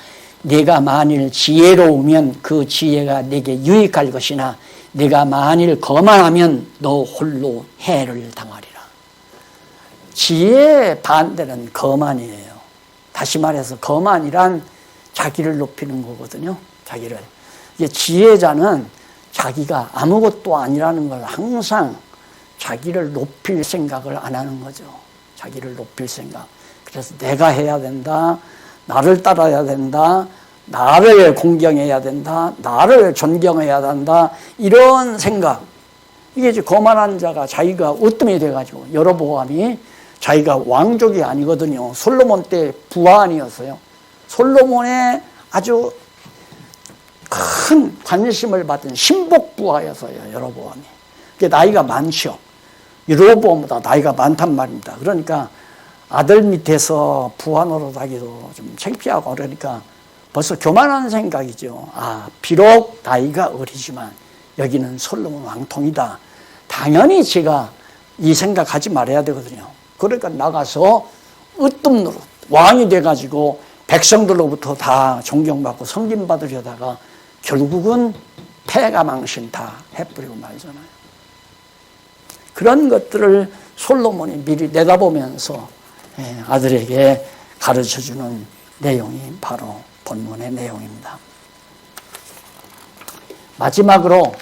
네가 만일 지혜로우면 그 지혜가 네게 유익할 것이나 네가 만일 거만하면 너 홀로 해를 당하리라. 지혜의 반대는 거만이에요. 다시 말해서 거만이란 자기를 높이는 거거든요. 자기를. 이게 지혜자는 자기가 아무것도 아니라는 걸 항상 자기를 높일 생각을 안 하는 거죠. 자기를 높일 생각. 그래서 내가 해야 된다. 나를 따라야 된다. 나를 공경해야 된다. 나를 존경해야 된다. 이런 생각. 이게 이제 거만한 자가 자기가 으뜸이 돼가지고 여로보암이 자기가 왕족이 아니거든요. 솔로몬 때 부하아니었어요. 솔로몬의 아주 큰 관심을 받은 신복부하였어요. 여로보암이. 그게 나이가 많죠. 여로보암보다 나이가 많단 말입니다. 그러니까 아들 밑에서 부하 노릇하기도 좀 창피하고 그러니까 벌써 교만한 생각이죠. 아, 비록 나이가 어리지만 여기는 솔로몬 왕통이다. 당연히 제가 이 생각하지 말아야 되거든요. 그러니까 나가서 으뜸 노릇 왕이 돼가지고 백성들로부터 다 존경받고 섬김받으려다가 결국은 패가망신 다 해버리고 말잖아요. 그런 것들을 솔로몬이 미리 내다보면서 아들에게 가르쳐주는 내용이 바로 본문의 내용입니다. 마지막으로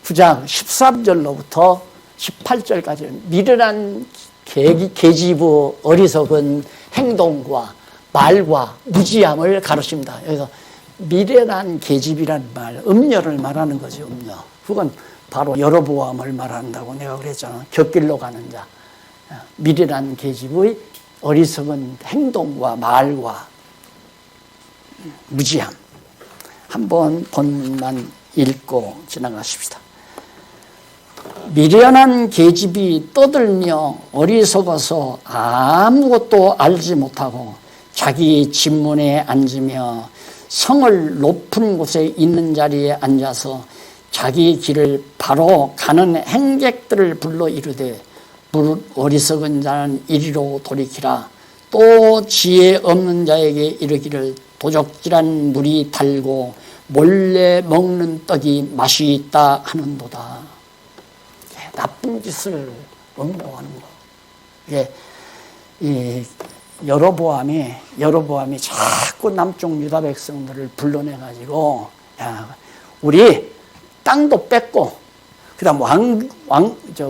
9장 13절로부터 18절까지 미련한 계집의 어리석은 행동과 말과 무지함을 가르칩니다. 여기서 미련한 계집이라는 말, 음녀를 말하는 거죠. 음녀. 그건 바로 여로보암을 말한다고 내가 그랬잖아. 곁길로 가는 자. 미련한 계집의 어리석은 행동과 말과 무지함. 한번 본문만 읽고 지나가십시다. 미련한 계집이 떠들며 어리석어서 아무것도 알지 못하고 자기 집문에 앉으며 성을 높은 곳에 있는 자리에 앉아서 자기 길을 바로 가는 행객들을 불러 이르되 어리석은 자는 이리로 돌이키라. 또 지혜 없는 자에게 이르기를 도적질한 물이 달고 몰래 먹는 떡이 맛이 있다 하는도다. 나쁜 짓을 응모하는 거. 이게 이 여로보암이 자꾸 남쪽 유다 백성들을 불러내 가지고 야, 우리 땅도 뺏고 그다음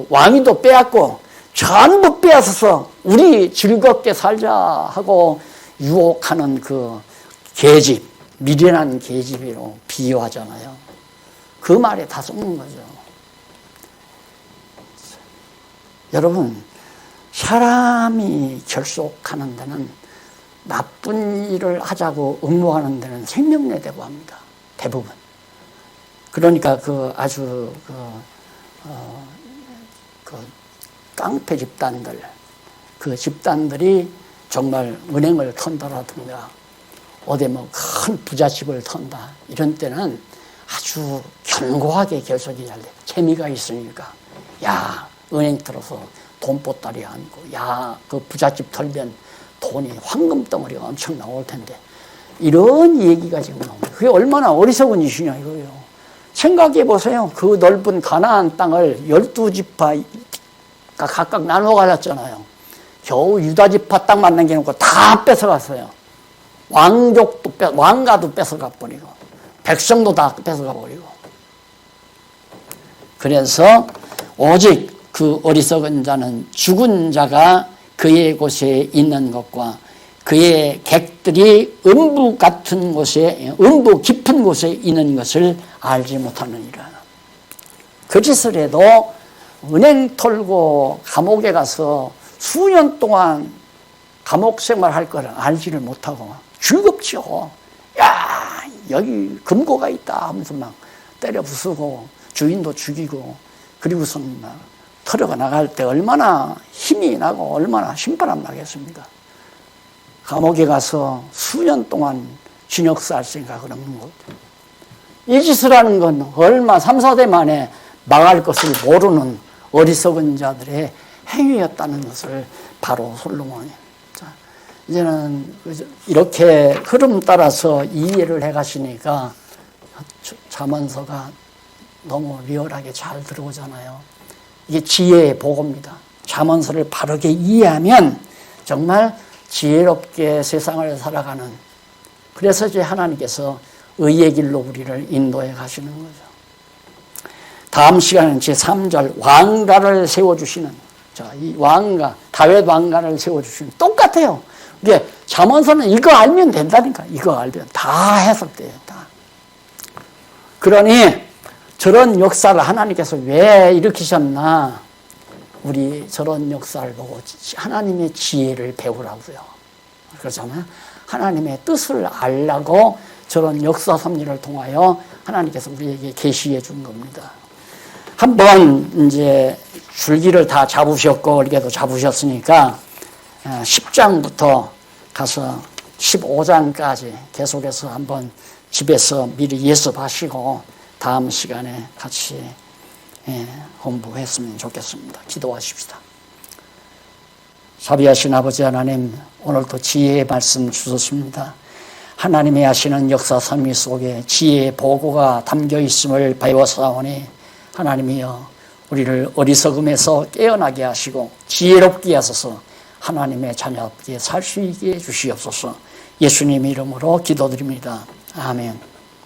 왕위도 빼앗고 전부 빼앗아서 우리 즐겁게 살자 하고 유혹하는 그 계집, 미련한 계집으로 비유하잖아요. 그 말에 다 속는 거죠. 여러분, 사람이 결속하는 데는 나쁜 일을 하자고 응모하는 데는 생명내대고 합니다. 대부분. 그러니까 그 아주 깡패 집단들, 그 집단들이 정말 은행을 턴다라든가 어디 뭐 큰 부잣집을 턴다 이런 때는 아주 견고하게 결석이 잘 돼. 재미가 있으니까. 야, 은행 털어서 돈 보따리 안고, 야, 그 부잣집 털면 돈이 황금 덩어리가 엄청 나올 텐데. 이런 얘기가 지금 나옵니다. 그게 얼마나 어리석은 짓이냐 이거예요. 생각해 보세요. 그 넓은 가나안 땅을 12지파가 각각 나눠 가졌잖아요. 겨우 유다 지파 딱 만난 게 없고 다 뺏어갔어요. 왕가도 뺏어가 버리고, 백성도 다 뺏어가 버리고. 그래서 오직 그 어리석은 자는 죽은 자가 그의 곳에 있는 것과 그의 객들이 음부 같은 곳에, 음부 깊은 곳에 있는 것을 알지 못하느니라. 그 짓을 해도 은행 털고 감옥에 가서 수년 동안 감옥 생활할 거를 알지를 못하고 즐겁죠. 야, 여기 금고가 있다 하면서 막 때려 부수고 주인도 죽이고 그리고서는 막 털어가 나갈 때 얼마나 힘이 나고 얼마나 신바람 나겠습니까? 감옥에 가서 수년 동안 징역살 생각을 없는 것. 이 짓을 하는 건 얼마 3, 4대 만에 망할 것을 모르는 어리석은 자들의 행위였다는 것을 바로 솔로몬이. 자, 이제는 이렇게 흐름 따라서 이해를 해가시니까 잠언서가 너무 리얼하게 잘 들어오잖아요. 이게 지혜의 보고입니다. 잠언서를 바르게 이해하면 정말 지혜롭게 세상을 살아가는, 그래서 이제 하나님께서 의의 길로 우리를 인도해 가시는 거죠. 다음 시간은 제3절 왕가를 세워주시는, 자, 이 왕가, 다윗 왕가를 세워주시는, 똑같아요. 이게 잠언서는 이거 알면 된다니까. 이거 알면 다 해석돼요. 다. 그러니 저런 역사를 하나님께서 왜 일으키셨나? 우리 저런 역사를 보고 하나님의 지혜를 배우라고요. 그렇잖아요. 하나님의 뜻을 알라고 저런 역사 섭리를 통하여 하나님께서 우리에게 계시해 준 겁니다. 한번 이제 줄기를 다 잡으셨고 이렇게도 잡으셨으니까 10장부터 가서 15장까지 계속해서 한번 집에서 미리 예습하시고 다음 시간에 같이 공부했으면 좋겠습니다. 기도하십시다. 자비하신 아버지 하나님, 오늘도 지혜의 말씀 주셨습니다. 하나님의 하시는 역사 섭리 속에 지혜의 보고가 담겨 있음을 배워사오니 하나님이여 우리를 어리석음에서 깨어나게 하시고 지혜롭게 하소서. 하나님의 자녀답게 살 수 있게 해주시옵소서. 예수님 이름으로 기도드립니다. 아멘.